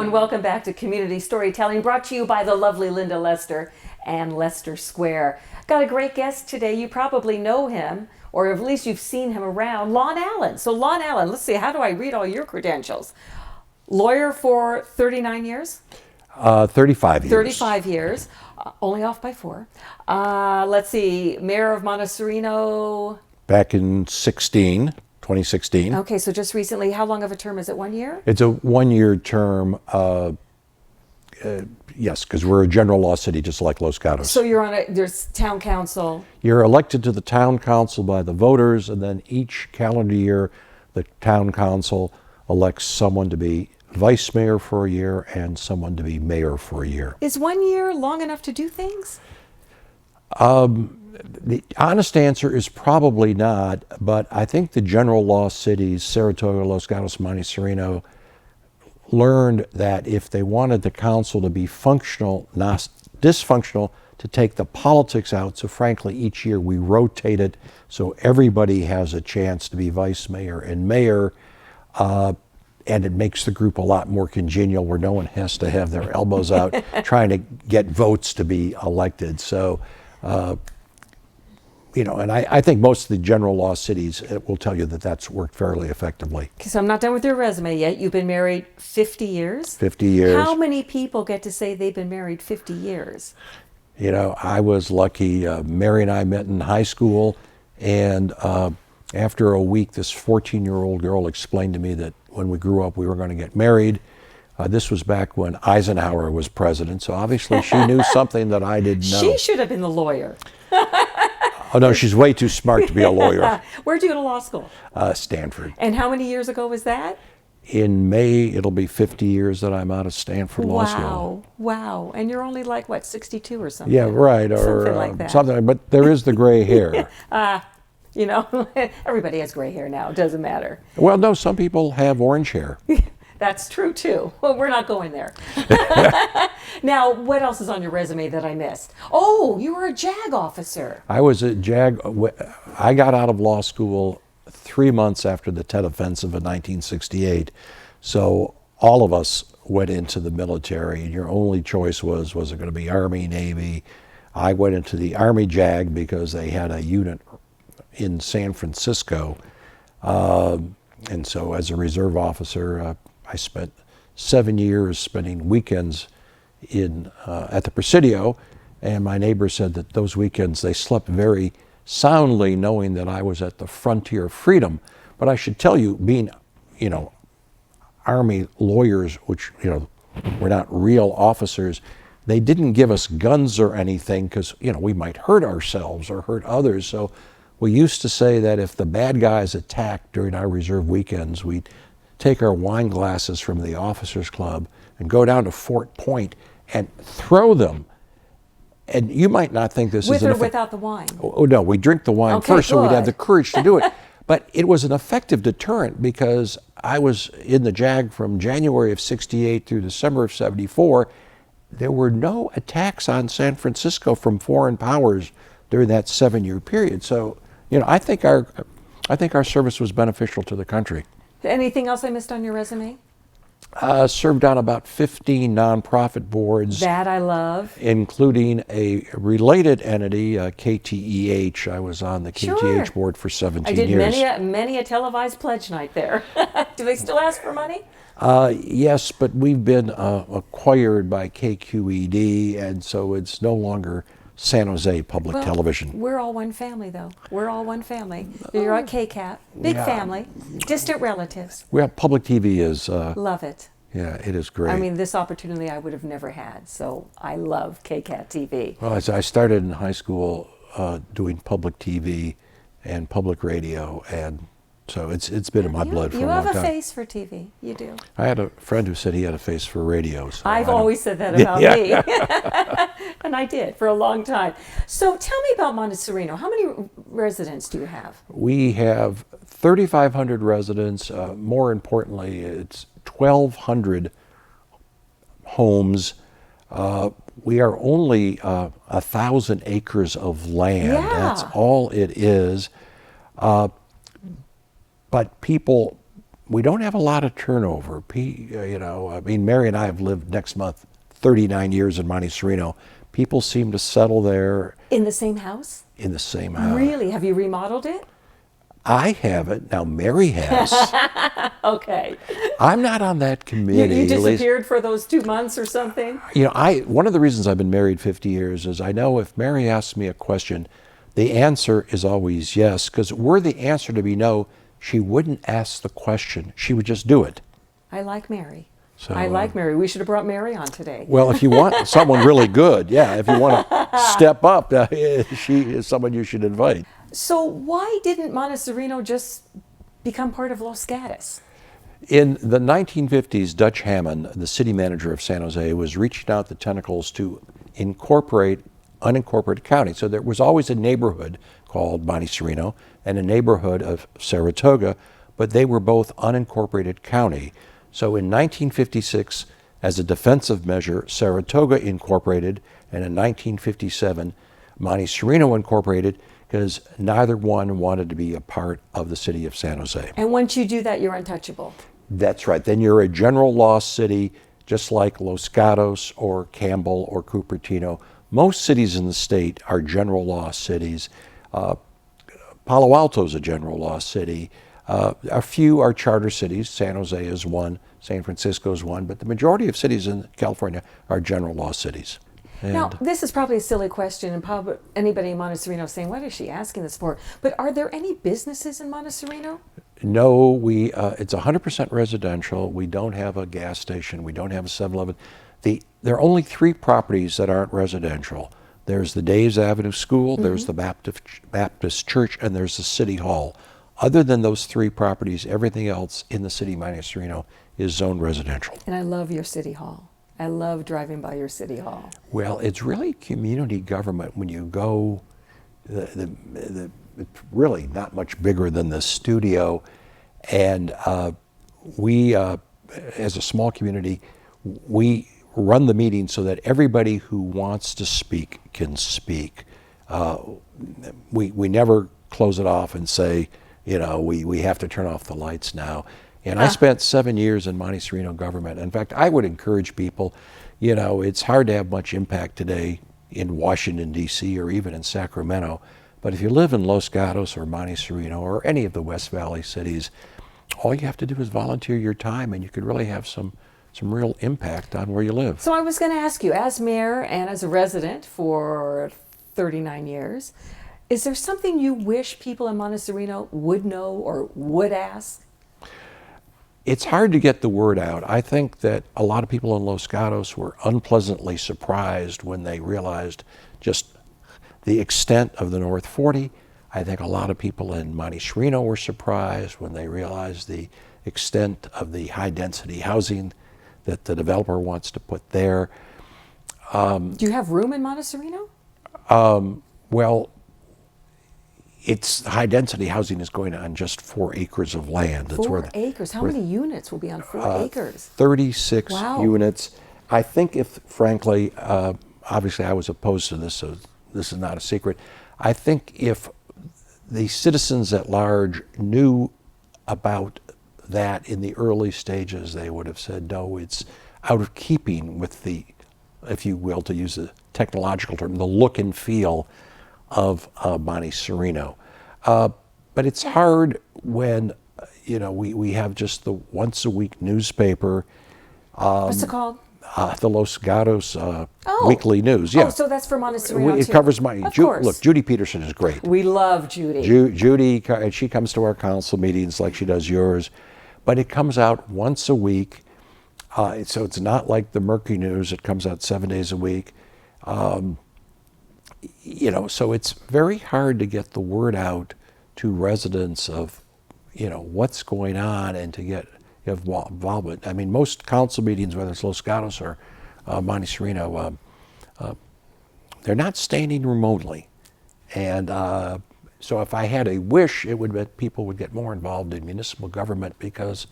and welcome back to Community Storytelling, brought to you by the lovely Linda Lester and Lester Square. Got a great guest today. You probably know him, or at least you've seen him around, Lon Allan. So Lon Allan, let's see, how do I read all your credentials? Lawyer for 39 years? 35 years. 35 years, only off by 4. Let's see, Mayor of Monte Sereno? Back in 2016. Okay, so just recently. How long of a term is it, 1 year? It's a 1-year term, yes, because we're a general law city just like Los Gatos. So you're on there's town council. You're elected to the town council by the voters, and then each calendar year the town council elects someone to be vice mayor for a year and someone to be mayor for a year. Is 1 year long enough to do things? The honest answer is probably not, but I think the general law cities, Saratoga, Los Gatos, Monte Sereno, learned that if they wanted the council to be functional, not dysfunctional, to take the politics out. So frankly, each year we rotate it so everybody has a chance to be vice mayor and mayor, and it makes the group a lot more congenial where no one has to have their elbows out trying to get votes to be elected. So, and I think most of the general law cities will tell you that that's worked fairly effectively. So I'm not done with your resume yet. You've been married 50 years? 50 years. How many people get to say they've been married 50 years? I was lucky. Mary and I met in high school, and after a week, this 14-year-old girl explained to me that when we grew up, we were going to get married. This was back when Eisenhower was president, so obviously she knew something that I didn't know. She should have been the lawyer. Oh, no, she's way too smart to be a lawyer. Where'd you go to law school? Stanford. And how many years ago was that? In May, it'll be 50 years that I'm out of Stanford Law School. Wow. And you're only like, what, 62 or something? Yeah, right. Or something like that. Something, but there is the gray hair. Everybody has gray hair now. It doesn't matter. Well, no, some people have orange hair. That's true, too. Well, we're not going there. Now, what else is on your resume that I missed? Oh, you were a JAG officer. I was a JAG. I got out of law school 3 months after the Tet Offensive in 1968. So all of us went into the military, and your only choice was it going to be Army, Navy? I went into the Army JAG because they had a unit in San Francisco. And so as a reserve officer, I spent 7 years spending weekends at the Presidio, and my neighbor said that those weekends they slept very soundly knowing that I was at the frontier of freedom. But I should tell you, being, Army lawyers, which, were not real officers, they didn't give us guns or anything because, we might hurt ourselves or hurt others. So we used to say that if the bad guys attacked during our reserve weekends, we'd take our wine glasses from the officers club and go down to Fort Point and throw them. And you might not think this with is or without the wine? Oh no, we drink the wine first, so we'd have the courage to do it. But it was an effective deterrent because I was in the JAG from January of 68 through December of 74. There were no attacks on San Francisco from foreign powers during that 7-year period. So, I think our service was beneficial to the country. Anything else I missed on your resume? Served on about 15 nonprofit boards. That I love. Including a related entity, KTEH. I was on the KTEH board for 17 years. I did many a televised pledge night there. Do they still ask for money? Yes, but we've been acquired by KQED, and so it's no longer San Jose Public Television. We're all one family, though. We're all one family. You're at KCAT, big family, distant relatives. Well, public TV is... love it. Yeah, it is great. I mean, this opportunity I would have never had, so I love KCAT TV. Well, I started in high school doing public TV and public radio, and so it's been in my blood for a long time. You have a face for TV. You do. I had a friend who said he had a face for radio. So I've always said that about me. And I did for a long time. So tell me about Monte Sereno. How many residents do you have? We have 3,500 residents. More importantly, it's 1,200 homes. We are only 1,000 acres of land. Yeah. That's all it is. But people we don't have a lot of turnover. You know, I mean, Mary and I have lived next month 39 years in Monte Sereno. People seem to settle there. In the same house? In the same house. Really? Have you remodeled it? I haven't. Now Mary has. Okay. I'm not on that committee. You disappeared for those 2 months or something? You know, one of the reasons I've been married 50 years is I know if Mary asks me a question, the answer is always yes, because were the answer to be no, she wouldn't ask the question. She would just do it. I like Mary. So, I like Mary. We should have brought Mary on today. Well, if you want someone really good, yeah, if you want to step up, she is someone you should invite. So why didn't Monte Sereno just become part of Los Gatos? In the 1950s, Dutch Hammond, the city manager of San Jose, was reaching out the tentacles to incorporate unincorporated counties. So there was always a neighborhood called Monte Sereno and a neighborhood of Saratoga, but they were both unincorporated county. So in 1956, as a defensive measure, Saratoga incorporated, and in 1957, Monte Sereno incorporated, because neither one wanted to be a part of the city of San Jose. And once you do that, you're untouchable. That's right. Then you're a general law city, just like Los Gatos or Campbell or Cupertino. Most cities in the state are general law cities. Palo Alto is a general law city. A few are charter cities. San Jose is one, San Francisco is one, but the majority of cities in California are general law cities. Now, this is probably a silly question, and probably anybody in Monte Sereno is saying, what is she asking this for? But are there any businesses in Monte Sereno? No, it's 100% residential. We don't have a gas station. We don't have a 7-Eleven. There are only 3 properties that aren't residential. There's the Days Avenue School, there's the Baptist Church, and there's the City Hall. Other than those 3 properties, everything else in the city of Monte Sereno is zoned residential. And I love your City Hall. I love driving by your City Hall. Well, it's really community government when you go. It's really not much bigger than the studio, and we, as a small community, we run the meeting so that everybody who wants to speak can speak. We never close it off and say, you know, we have to turn off the lights now. And I spent 7 years in Monte Sereno government. In fact, I would encourage people, you know, it's hard to have much impact today in Washington, D.C., or even in Sacramento. But if you live in Los Gatos or Monte Sereno or any of the West Valley cities, all you have to do is volunteer your time, and you could really have some real impact on where you live. So I was going to ask you, as mayor and as a resident for 39 years, is there something you wish people in Monte Sereno would know or would ask? It's hard to get the word out. I think that a lot of people in Los Gatos were unpleasantly surprised when they realized just the extent of the North 40. I think a lot of people in Monte Sereno were surprised when they realized the extent of the high-density housing that the developer wants to put there. Do you have room in Monte Sereno? Well, it's high-density housing is going on just 4 acres of land. That's 4 acres. How many units will be on 4 acres? 36 Wow. units. I think if, frankly, obviously I was opposed to this, so this is not a secret. I think if the citizens at large knew about that in the early stages, they would have said, no, it's out of keeping with the, if you will, to use a technological term, the look and feel of Monte Sereno. But it's hard when, you know, we have just the once-a-week newspaper. What's it called? The Los Gatos Weekly News. Yeah. Oh, so that's for Monte Sereno It too. covers my. Of course. Look, Judy Peterson is great. We love Judy. Judy, she comes to our council meetings like she does yours, but it comes out once a week. So it's not like the Mercury News. It comes out 7 days a week. You know, so it's very hard to get the word out to residents of, you know, what's going on and to get involvement. I mean, most council meetings, whether it's Los Gatos or Monte Sereno, they're not standing room only. And so if I had a wish, it would be that people would get more involved in municipal government, because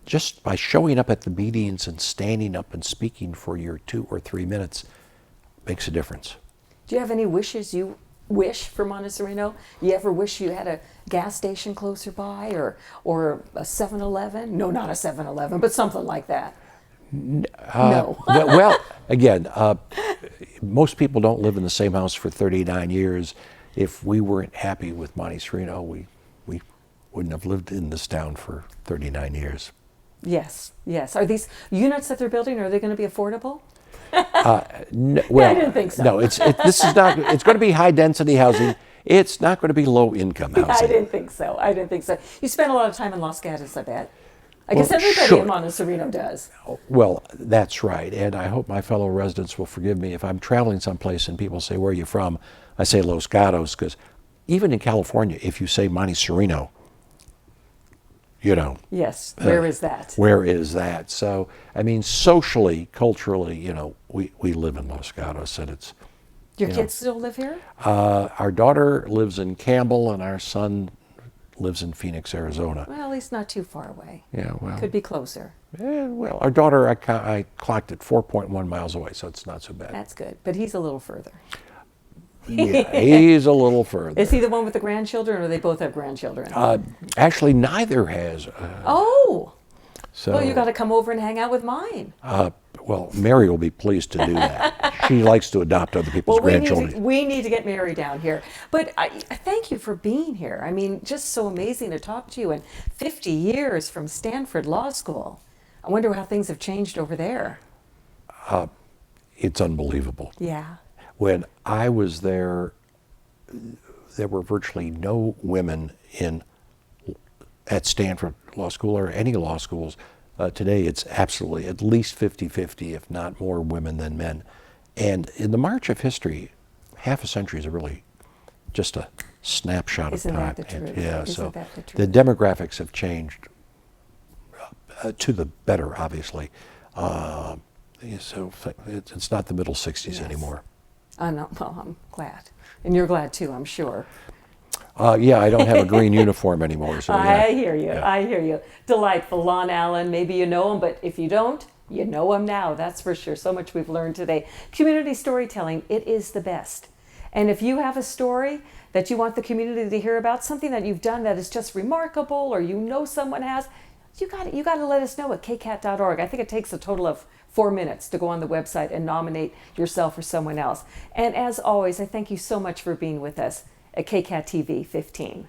just by showing up at the meetings and standing up and speaking for your 2 or 3 minutes makes a difference. Do you have any wishes you wish for Monte Sereno? You ever wish you had a gas station closer by, or a 7-Eleven? No, not a 7-Eleven, but something like that. No. Well, again, most people don't live in the same house for 39 years. If we weren't happy with Monte Sereno, we wouldn't have lived in this town for 39 years. Yes, yes. Are these units that they're building, are they going to be affordable? Well, I didn't think so. No, this is not. It's going to be high density housing. It's not going to be low income housing. I didn't think so. I didn't think so. You spent a lot of time in Los Gatos, I bet. I guess everybody sure. in Monte Sereno does. Well, that's right. And I hope my fellow residents will forgive me if I'm traveling someplace and people say, "Where are you from?" I say Los Gatos, because even in California, if you say Monte Sereno, you know. Yes. Where is that? Where is that? So, I mean, socially, culturally, we live in Los Gatos, and it's. Your kids still live here? Our daughter lives in Campbell, and our son lives in Phoenix, Arizona. Well, at least not too far away. Yeah, well. Could be closer. Well, our daughter, I clocked at 4.1 miles away, so it's not so bad. That's good. But he's a little further. Yeah, he's a little further. Is he the one with the grandchildren, or they both have grandchildren? Actually, neither has. Oh! So, Well, you got to come over and hang out with mine. well, Mary will be pleased to do that. She likes to adopt other people's grandchildren. We need to get Mary down here. But I thank you for being here. I mean, just so amazing to talk to you. And 50 years from Stanford Law School. I wonder how things have changed over there. It's unbelievable. Yeah. When I was there, there were virtually no women at Stanford Law School or any law schools. Today it's absolutely at least 50-50, if not more women than men. And in the march of history, half a century is really just a snapshot Isn't of time. that the truth? Yeah, Isn't so that the truth? the demographics have changed to the better, obviously. So it's not the middle 60s anymore. Well, I'm glad. And you're glad too, I'm sure. Yeah, I don't have a green uniform anymore. So yeah. I hear you. Yeah. I hear you. Delightful. Lon Allan, maybe you know him, but if you don't, you know him now. That's for sure. So much we've learned today. Community storytelling, it is the best. And if you have a story that you want the community to hear about, something that you've done that is just remarkable, or you know someone has, you got to let us know at kcat.org. I think it takes a total of 4 minutes to go on the website and nominate yourself or someone else. And as always, I thank you so much for being with us at KCAT TV 15.